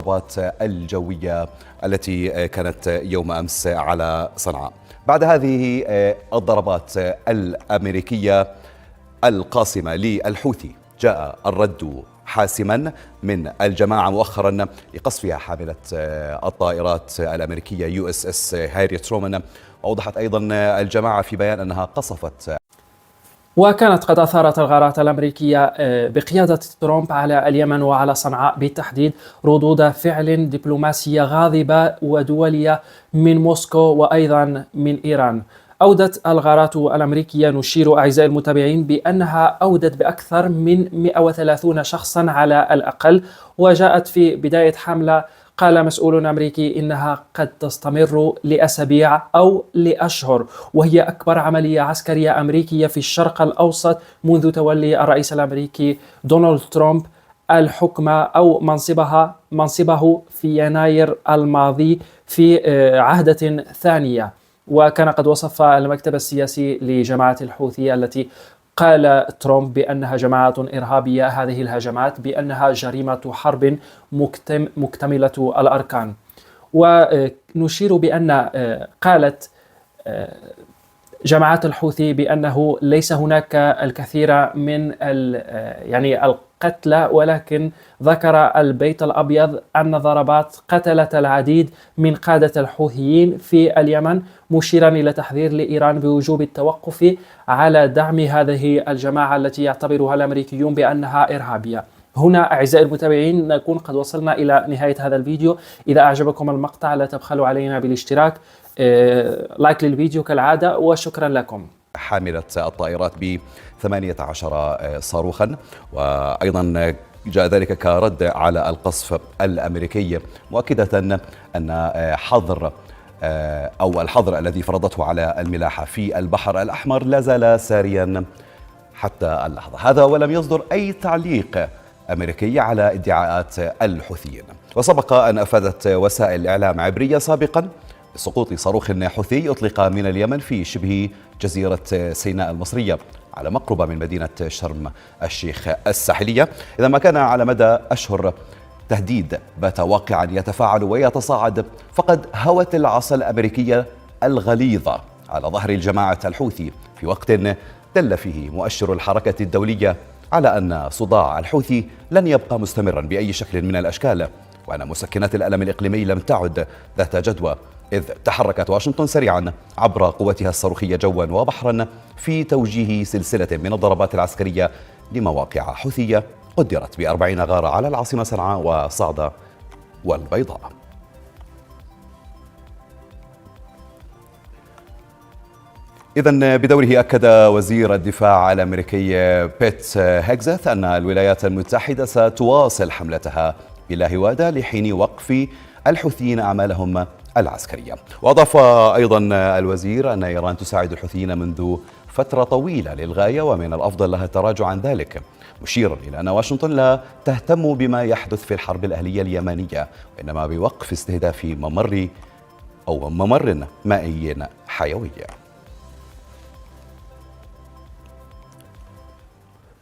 الضربات الجوية التي كانت يوم أمس على صنعاء. بعد هذه الضربات الأمريكية القاصمة للحوثي جاء الرد حاسما من الجماعة مؤخرا لقصفها حاملة الطائرات الأمريكية USS هاري ترومان. وأوضحت أيضا الجماعة في بيان أنها قصفت. وكانت قد أثارت الغارات الأمريكية بقيادة ترامب على اليمن وعلى صنعاء بالتحديد ردود فعل دبلوماسية غاضبة ودولية من موسكو وأيضا من إيران. أودت الغارات الأمريكية، نشير أعزائي المتابعين، بأنها أودت بأكثر من 130 شخصا على الأقل، وجاءت في بداية حملة قال مسؤول أمريكي إنها قد تستمر لأسابيع أو لأشهر، وهي أكبر عملية عسكرية أمريكية في الشرق الأوسط منذ تولي الرئيس الأمريكي دونالد ترامب الحكم أو منصبه في يناير الماضي في عهدة ثانية. وكان قد وصف المكتب السياسي لجماعة الحوثي التي قال ترامب بأنها جماعة إرهابية هذه الهجمات بأنها جريمة حرب مكتملة الأركان. ونشير بأن قالت جماعة الحوثي بأنه ليس هناك الكثير من القتلى، ولكن ذكر البيت الأبيض أن ضربات قتلت العديد من قادة الحوثيين في اليمن، مشيرا إلى تحذير لإيران بوجوب التوقف على دعم هذه الجماعة التي يعتبرها الأمريكيون بأنها إرهابية. هنا أعزائي المتابعين نكون قد وصلنا إلى نهاية هذا الفيديو. إذا أعجبكم المقطع لا تبخلوا علينا بالاشتراك، لايك للفيديو كالعادة، وشكرا لكم. حاملة الطائرات ب 18 صاروخا، وأيضا جاء ذلك كرد على القصف الأمريكي، مؤكدة أن الحظر الذي فرضته على الملاحة في البحر الأحمر لا زال ساريا حتى اللحظة. هذا ولم يصدر أي تعليق أمريكي على ادعاءات الحوثيين. وسبق أن أفادت وسائل إعلام عبرية سابقا بسقوط صاروخ حوثي أطلق من اليمن في شبه جزيرة سيناء المصرية على مقربة من مدينة شرم الشيخ الساحلية. إذا ما كان على مدى أشهر تهديد بات واقعا يتفاعل ويتصاعد، فقد هوت العصا الأمريكية الغليظة على ظهر الجماعة الحوثي في وقت دل فيه مؤشر الحركة الدولية على أن صداع الحوثي لن يبقى مستمرا بأي شكل من الأشكال، وأن مسكنات الألم الإقليمي لم تعد ذات جدوى، إذ تحركت واشنطن سريعا عبر قوتها الصاروخية جوا وبحرا في توجيه سلسلة من الضربات العسكرية لمواقع حوثية قدرت ب40 غارة على العاصمة صنعاء وصعدة والبيضاء. إذن بدوره أكد وزير الدفاع الأمريكي بيت هيكزث أن الولايات المتحدة ستواصل حملتها بلا هوادة لحين وقف الحوثيين أعمالهم العسكرية. وأضاف أيضا الوزير أن إيران تساعد الحوثيين منذ فترة طويلة للغاية، ومن الأفضل لها التراجع عن ذلك، مشيرا إلى أن واشنطن لا تهتم بما يحدث في الحرب الأهلية اليمنية، وإنما بوقف استهداف ممر مائي حيوي.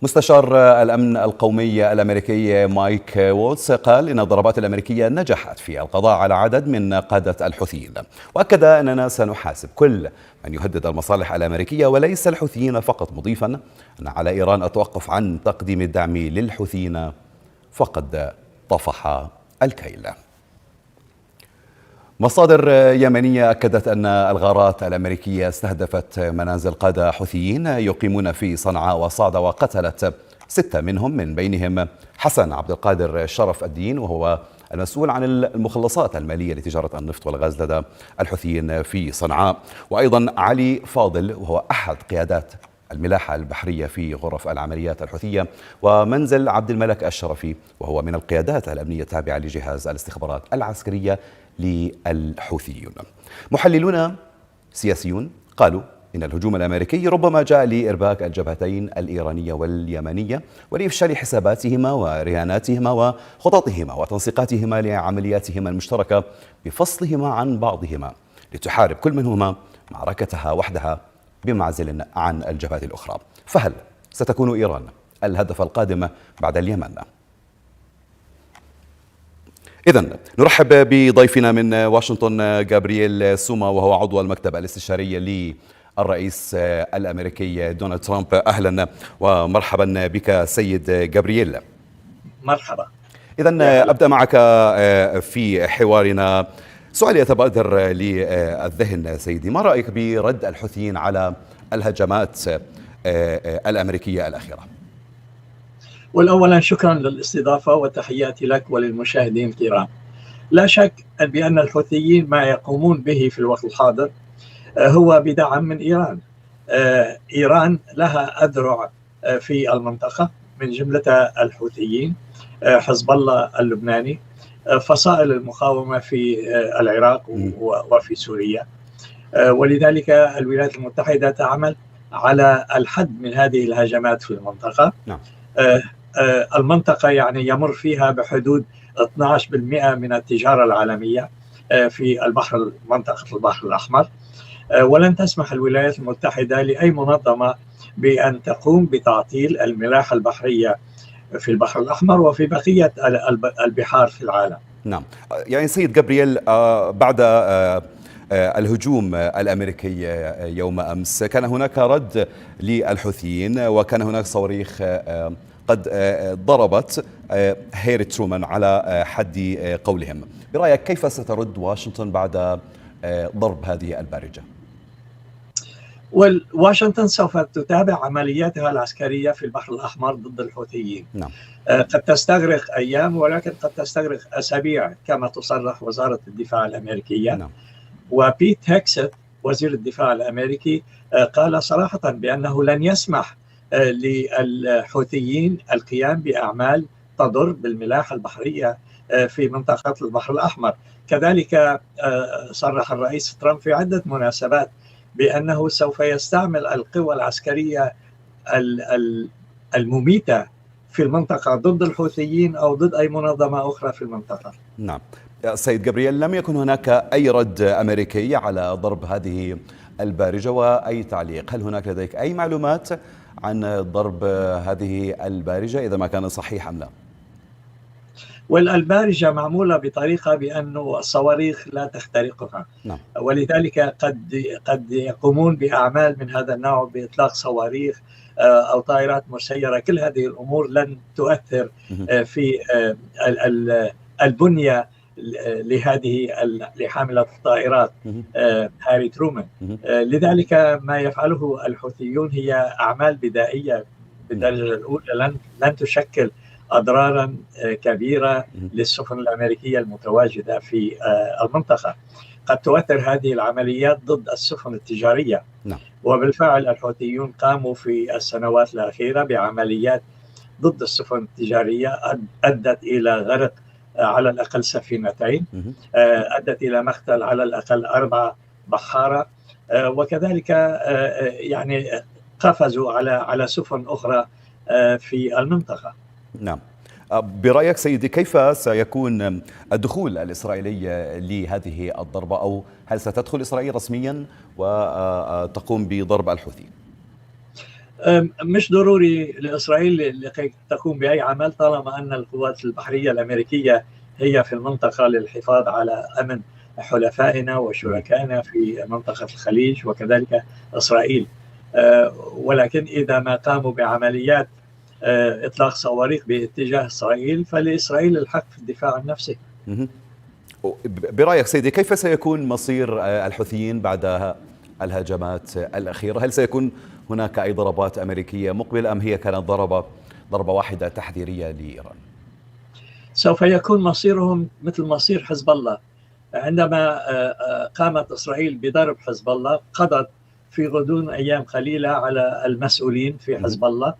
مستشار الأمن القومي الأمريكي مايك وولتس قال إن الضربات الأمريكية نجحت في القضاء على عدد من قادة الحوثيين، وأكد أننا سنحاسب كل من يهدد المصالح الأمريكية وليس الحوثيين فقط، مضيفا أن على إيران التوقف عن تقديم الدعم للحوثيين فقد طفح الكيل. مصادر يمنية أكدت أن الغارات الأمريكية استهدفت منازل قادة حوثيين يقيمون في صنعاء وصعدة، وقتلت 6 منهم، من بينهم حسن عبد القادر شرف الدين، وهو المسؤول عن المخلصات المالية لتجارة النفط والغاز لدى الحوثيين في صنعاء، وأيضا علي فاضل وهو أحد قيادات الملاحة البحرية في غرف العمليات الحوثية، ومنزل عبد الملك الشرفي وهو من القيادات الأمنية التابعة لجهاز الاستخبارات العسكرية للحوثيين. محللون سياسيون قالوا إن الهجوم الأمريكي ربما جاء لإرباك الجبهتين الإيرانية واليمنية ولإفشال حساباتهما ورهاناتهما وخططهما وتنسيقاتهما لعملياتهما المشتركة بفصلهما عن بعضهما لتحارب كل منهما معركتها وحدها بمعزل عن الجبهة الأخرى. فهل ستكون إيران الهدف القادم بعد اليمن؟ إذن نرحب بضيفنا من واشنطن جابرييل سوما، وهو عضو المكتب الاستشاري للرئيس الأمريكي دونالد ترامب. أهلا ومرحبا بك سيد جابرييل. مرحبا. إذن أبدأ معك في حوارنا. سؤال يتبادر للذهن سيدي، ما رأيك برد الحوثيين على الهجمات الأمريكية الأخيرة؟ والأولا شكرا للاستضافة وتحياتي لك وللمشاهدين الكرام. لا شك بأن الحوثيين ما يقومون به في الوقت الحاضر هو بدعم من إيران. إيران لها أذرع في المنطقة، من جملتها الحوثيين، حزب الله اللبناني، فصائل المقاومة في العراق وفي سوريا. ولذلك الولايات المتحدة تعمل على الحد من هذه الهجمات في المنطقة. نعم. المنطقة يعني يمر فيها بحدود 12% من التجارة العالمية في منطقة البحر الأحمر، ولن تسمح الولايات المتحدة لأي منظمة بأن تقوم بتعطيل الملاحة البحرية في البحر الأحمر وفي بقية البحار في العالم. نعم، يعني سيد جابرييل، بعد الهجوم الأمريكي يوم أمس كان هناك رد للحوثيين، وكان هناك صواريخ قد ضربت هاري ترومان على حد قولهم. برأيك كيف سترد واشنطن بعد ضرب هذه البارجة؟ واشنطن سوف تتابع عملياتها العسكرية في البحر الأحمر ضد الحوثيين. نعم. قد تستغرق أيام ولكن قد تستغرق أسابيع كما تصرح وزارة الدفاع الأمريكية. نعم. وبيت هيكست وزير الدفاع الأمريكي قال صراحة بأنه لن يسمح للحوثيين القيام بأعمال تضر بالملاحة البحرية في منطقة البحر الأحمر. كذلك صرح الرئيس ترامب في عدة مناسبات بأنه سوف يستعمل القوى العسكرية المميتة في المنطقة ضد الحوثيين أو ضد أي منظمة أخرى في المنطقة. نعم. سيد جابرييل، لم يكن هناك أي رد أمريكي على ضرب هذه البارجة وأي تعليق. هل هناك لديك أي معلومات عن ضرب هذه البارجة إذا ما كان صحيح أم لا؟ والبارجة معمولة بطريقة بأنه الصواريخ لا تخترقها. نعم. ولذلك قد يقومون بأعمال من هذا النوع بإطلاق صواريخ أو طائرات مسيرة. كل هذه الأمور لن تؤثر في البنية لحاملة الطائرات هاري ترومان. لذلك ما يفعله الحوثيون هي أعمال بدائية بالدرجة الأولى، لن تشكل أضرارا كبيرة للسفن الأمريكية المتواجدة في المنطقة. قد تؤثر هذه العمليات ضد السفن التجارية. نعم. وبالفعل الحوثيون قاموا في السنوات الأخيرة بعمليات ضد السفن التجارية أدت إلى غرق على الأقل سفينتين، أدت إلى مقتل على الأقل 4 بحارة، وكذلك يعني قفزوا على سفن أخرى في المنطقة. نعم. برأيك سيدي، كيف سيكون الدخول الإسرائيلي لهذه الضربة، أو هل ستدخل إسرائيل رسميا وتقوم بضرب الحوثي؟ مش ضروري لإسرائيل لكي تقوم بأي عمل طالما أن القوات البحرية الأمريكية هي في المنطقة للحفاظ على أمن حلفائنا وشركائنا في منطقة الخليج وكذلك إسرائيل. ولكن إذا ما قاموا بعمليات إطلاق صواريخ باتجاه إسرائيل فلإسرائيل الحق في الدفاع عن نفسه. برأيك سيدي، كيف سيكون مصير الحوثيين بعد الهجمات الأخيرة؟ هل سيكون هناك أي ضربات أمريكية مقبلة أم هي كانت ضربة واحدة تحذيرية لإيران؟ سوف يكون مصيرهم مثل مصير حزب الله. عندما قامت إسرائيل بضرب حزب الله قضت في غضون أيام قليلة على المسؤولين في حزب الله،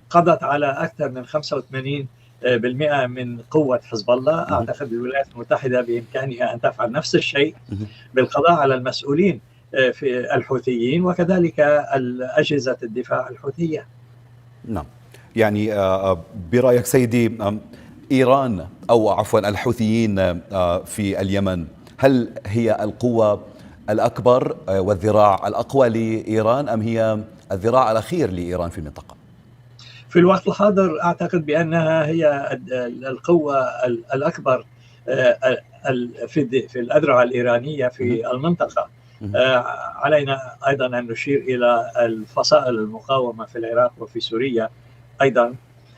قضت على أكثر من 85% من قوة حزب الله. أعتقد الولايات المتحدة بإمكانها أن تفعل نفس الشيء بالقضاء على المسؤولين في الحوثيين وكذلك أجهزة الدفاع الحوثية. نعم. يعني برأيك سيدي، إيران أو عفوا الحوثيين في اليمن، هل هي القوة الأكبر والذراع الأقوى لإيران أم هي الذراع الأخير لإيران في المنطقة؟ في الوقت الحاضر أعتقد بأنها هي القوة الأكبر في الأذرع الإيرانية في المنطقة. علينا أيضا أن نشير إلى الفصائل المقاومة في العراق وفي سوريا أيضا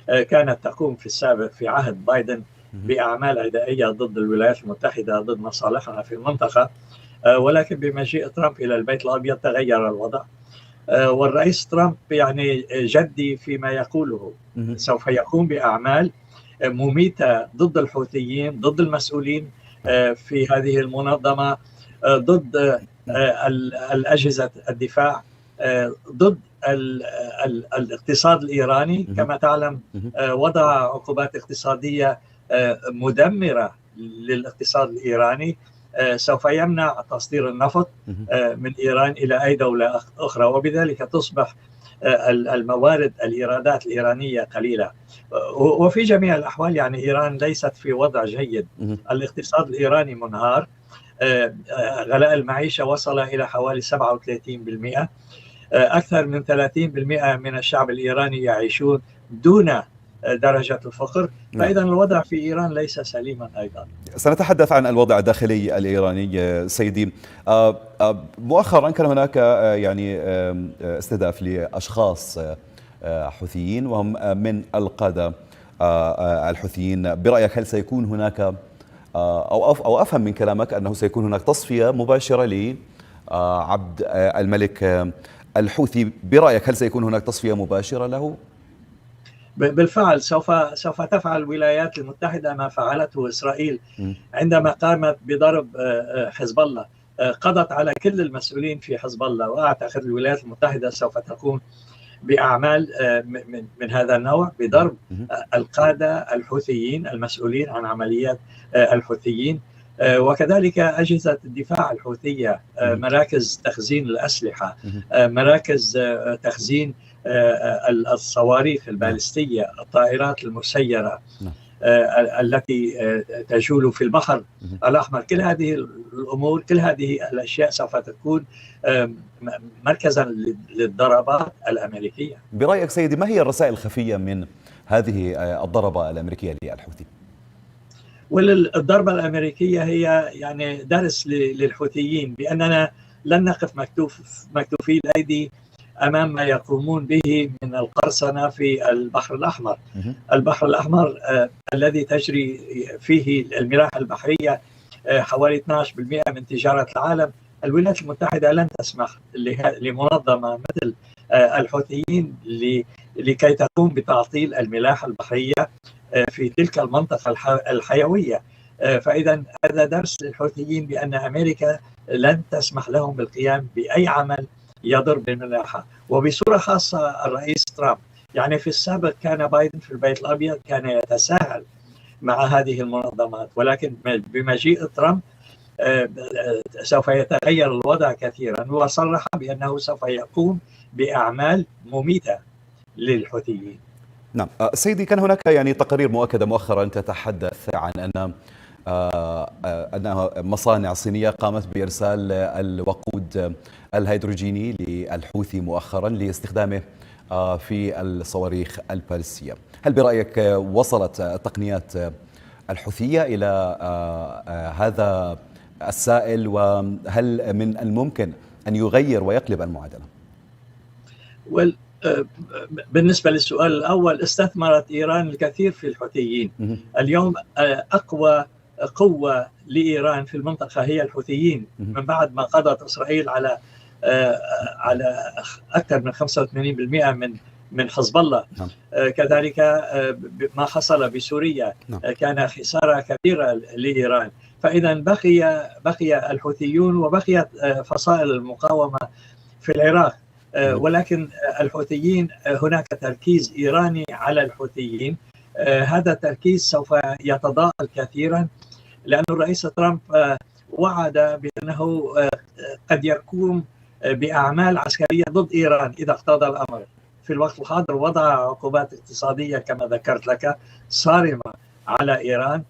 كانت تقوم في السابق في عهد بايدن بأعمال عدائية ضد الولايات المتحدة، ضد مصالحها في المنطقة، ولكن بمجيء ترامب إلى البيت الأبيض تغير الوضع. والرئيس ترامب يعني جدي فيما يقوله، سوف يقوم بأعمال مميتة ضد الحوثيين، ضد المسؤولين في هذه المنظمة، ضد الأجهزة الدفاع، ضد الاقتصاد الإيراني. كما تعلم وضع عقوبات اقتصادية مدمرة للاقتصاد الإيراني، سوف يمنع تصدير النفط من إيران إلى أي دولة أخرى، وبذلك تصبح الموارد الإيرادات الإيرانية قليلة. وفي جميع الأحوال يعني إيران ليست في وضع جيد، الاقتصاد الإيراني منهار، غلاء المعيشة وصل إلى حوالي 37%، أكثر من 30% من الشعب الإيراني يعيشون دون درجة الفقر. فإذا الوضع في إيران ليس سليما أيضا. سنتحدث عن الوضع الداخلي الإيراني سيدي. مؤخرا كان هناك يعني استهداف لأشخاص حوثيين وهم من القادة الحوثيين. برأيك هل سيكون هناك أو أفهم من كلامك أنه سيكون هناك تصفية مباشرة لعبد الملك الحوثي؟ برأيك هل سيكون هناك تصفية مباشرة له؟ بالفعل سوف تفعل الولايات المتحدة ما فعلته إسرائيل عندما قامت بضرب حزب الله، قضت على كل المسؤولين في حزب الله. وأعتقد الولايات المتحدة سوف تقوم بأعمال من هذا النوع، بضرب القادة الحوثيين المسؤولين عن عمليات الحوثيين، وكذلك أجهزة الدفاع الحوثية، مراكز تخزين الأسلحة، مراكز تخزين الصواريخ البالستية، الطائرات المسيرة التي تجول في البحر الأحمر. كل هذه الأمور، كل هذه الأشياء سوف تكون مركزا للضربات الأمريكية. برأيك سيدي ما هي الرسائل الخفية من هذه الضربة الأمرريكية للحوثي؟ والضربة الأمريكية هي يعني درس للحوثيين بأننا لن نقف مكتوفي الأيدي أمام ما يقومون به من القرصنة في البحر الأحمر. البحر الأحمر الذي تجري فيه الملاحة البحرية حوالي 12% من تجارة العالم. الولايات المتحدة لن تسمح لمنظمة مثل الحوثيين لكي تقوم بتعطيل الملاحة البحرية في تلك المنطقة الحيوية. فإذا هذا درس للحوثيين بأن أمريكا لن تسمح لهم بالقيام بأي عمل يضر بالملاحة. وبصورة خاصة الرئيس ترامب، يعني في السابق كان بايدن في البيت الأبيض كان يتساهل مع هذه المنظمات، ولكن بمجيء ترامب سوف يتغير الوضع كثيرا، وصرح بأنه سوف يقوم بأعمال مميتة للحوثيين. نعم سيدي، كان هناك يعني تقارير مؤكدة مؤخرا تتحدث عن أن مصانع صينية قامت بإرسال الوقود الهيدروجيني للحوثي مؤخرا لاستخدامه في الصواريخ البالستية. هل برأيك وصلت التقنيات الحوثية إلى هذا السائل، وهل من الممكن أن يغير ويقلب المعادلة؟ بالنسبة للسؤال الأول، استثمرت إيران الكثير في الحوثيين. اليوم أقوى قوة لإيران في المنطقة هي الحوثيين، من بعد ما قضت إسرائيل على أكثر من 85% من حزب الله. كذلك ما حصل بسوريا كان خسارة كبيرة لإيران. فإذا بقي الحوثيون وبقيت فصائل المقاومة في العراق، ولكن الحوثيين هناك تركيز إيراني على الحوثيين. هذا التركيز سوف يتضاءل كثيرا، لأن الرئيس ترامب وعد بأنه قد يقوم بأعمال عسكرية ضد إيران إذا اقتضى الأمر. في الوقت الحاضر وضع عقوبات اقتصادية كما ذكرت لك صارمة على إيران،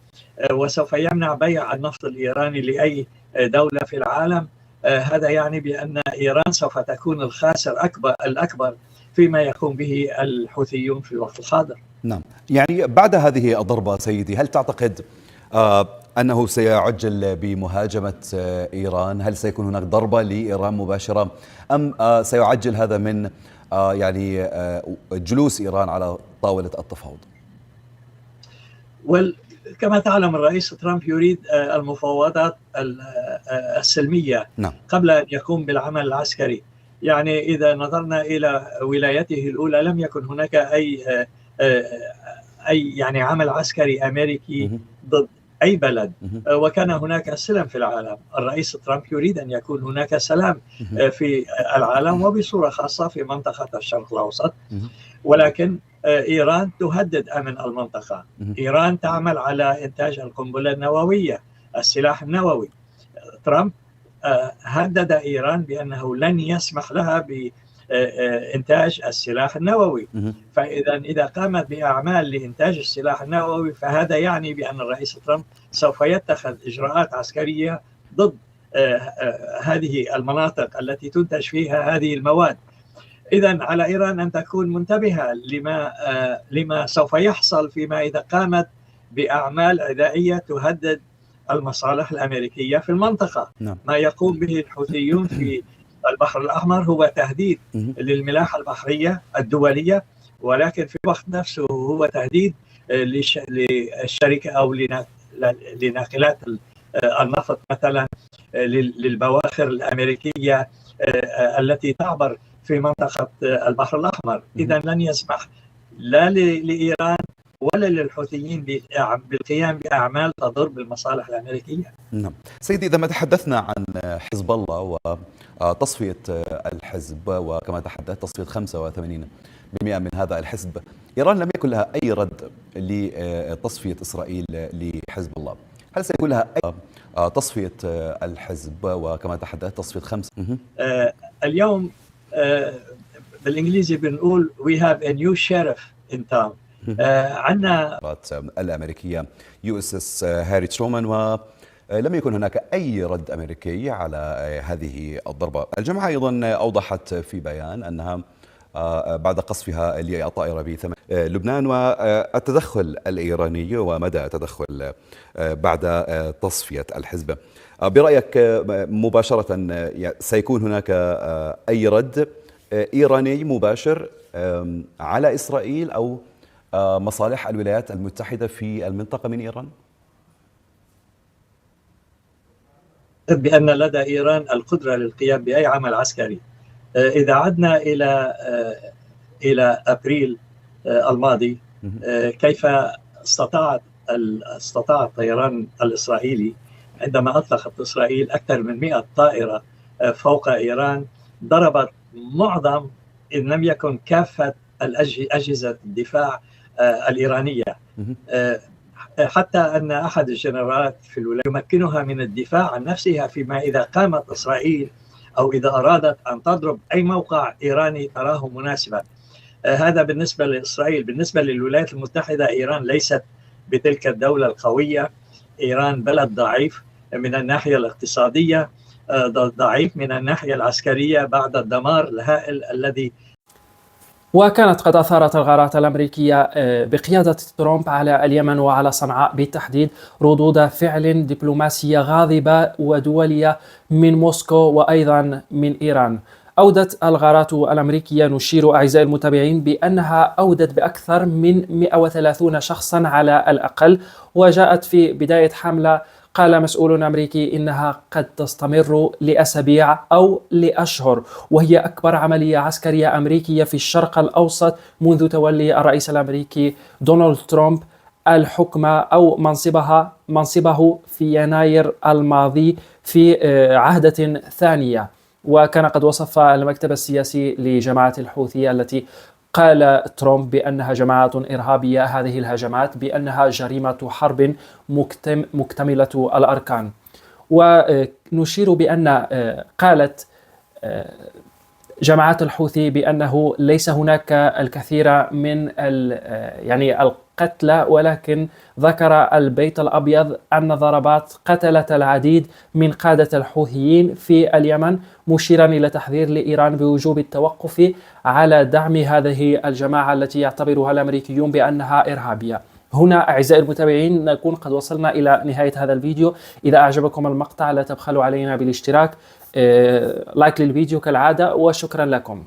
وسوف يمنع بيع النفط الإيراني لأي دولة في العالم. هذا يعني بأن إيران سوف تكون الخاسر الأكبر فيما يقوم به الحوثيون في الوقت الحاضر. نعم، يعني بعد هذه الضربة سيدي، هل تعتقد أنه سيعجل بمهاجمة إيران؟ هل سيكون هناك ضربة لإيران مباشرة أم سيعجل هذا من يعني جلوس إيران على طاولة التفاوض؟ كما تعلم الرئيس ترامب يريد المفاوضات السلمية نعم. قبل أن يقوم بالعمل العسكري. يعني إذا نظرنا إلى ولايته الأولى لم يكن هناك أي يعني عمل عسكري أمريكي ضد أي بلد، وكان هناك سلم في العالم. الرئيس ترامب يريد أن يكون هناك سلام في العالم وبصورة خاصة في منطقة الشرق الأوسط، ولكن إيران تهدد أمن المنطقة. إيران تعمل على إنتاج القنبلة النووية، السلاح النووي. ترامب هدد إيران بأنه لن يسمح لها بإنتاج السلاح النووي. فإذا قامت بأعمال لإنتاج السلاح النووي فهذا يعني بأن الرئيس ترامب سوف يتخذ إجراءات عسكرية ضد هذه المناطق التي تنتج فيها هذه المواد. إذن على إيران أن تكون منتبهة لما سوف يحصل فيما إذا قامت بأعمال عدائية تهدد المصالح الأمريكية في المنطقة. ما يقوم به الحوثيون في البحر الأحمر هو تهديد للملاحة البحرية الدولية، ولكن في الوقت نفسه هو تهديد للشركة أو لناقلات النفط مثلا، للبواخر الأمريكية التي تعبر في منطقة البحر الأحمر. إذن لن يسمح لا لإيران ولا للحوثيين بالقيام بأعمال تضر بالمصالح الأمريكية. نعم سيدي، إذا ما تحدثنا عن حزب الله وتصفية الحزب، وكما تحدثت تصفية 85% من هذا الحزب، إيران لم يكن لها أي رد لتصفية إسرائيل لحزب الله. هل سيكون لها أي تصفية الحزب وكما تحدثت تصفية 5؟ اليوم بالإنجليزي بنقول we have a new sheriff in town. عندنا الأمريكية USS هاري ترومان، ولم يكن هناك أي رد أمريكي على هذه الضربة. الجماعة أيضا أوضحت في بيان أنها بعد قصفها للطائرة بثمان لبنان والتدخل الإيراني ومدى التدخل بعد تصفية الحزب، برأيك مباشرة سيكون هناك أي رد إيراني مباشر على إسرائيل أو مصالح الولايات المتحدة في المنطقة من إيران؟ بأن لدى إيران القدرة للقيام بأي عمل عسكري. إذا عدنا إلى أبريل الماضي، كيف استطاع الطيران الإسرائيلي عندما أطلقت إسرائيل أكثر من 100 طائرة فوق إيران، ضربت معظم إن لم يكن كافة أجهزة الدفاع الإيرانية، حتى أن أحد الجنرالات في الولايات يمكنها من الدفاع عن نفسها فيما إذا قامت إسرائيل أو إذا أرادت أن تضرب أي موقع إيراني تراه مناسبا. هذا بالنسبة لإسرائيل. بالنسبة للولايات المتحدة، إيران ليست بتلك الدولة القوية. إيران بلد ضعيف من الناحية الاقتصادية، ضعيف من الناحية العسكرية بعد الدمار الهائل الذي. وكانت قد أثارت الغارات الأمريكية بقيادة ترامب على اليمن وعلى صنعاء بالتحديد ردود فعل دبلوماسية غاضبة ودولية من موسكو وأيضا من إيران. أودت الغارات الأمريكية، نشير أعزائي المتابعين، بأنها أودت بأكثر من 130 شخصا على الأقل، وجاءت في بداية حملة قال مسؤول أمريكي إنها قد تستمر لأسابيع أو لأشهر، وهي أكبر عملية عسكرية أمريكية في الشرق الأوسط منذ تولي الرئيس الأمريكي دونالد ترامب الحكم أو منصبه في يناير الماضي في عهدة ثانية. وكان قد وصف المكتب السياسي لجماعة الحوثية التي قال ترامب بأنها جماعة إرهابية، هذه الهجمات بأنها جريمة حرب مكتملة الأركان. ونشير بأن قالت جماعات الحوثي بأنه ليس هناك الكثير من القتلى، ولكن ذكر البيت الأبيض أن ضربات قتلت العديد من قادة الحوثيين في اليمن، مشيرا إلى تحذير لإيران بوجوب التوقف على دعم هذه الجماعة التي يعتبرها الأمريكيون بأنها إرهابية. هنا أعزائي المتابعين نكون قد وصلنا إلى نهاية هذا الفيديو. إذا أعجبكم المقطع لا تبخلوا علينا بالاشتراك، لايك للفيديو كالعادة، وشكرا لكم.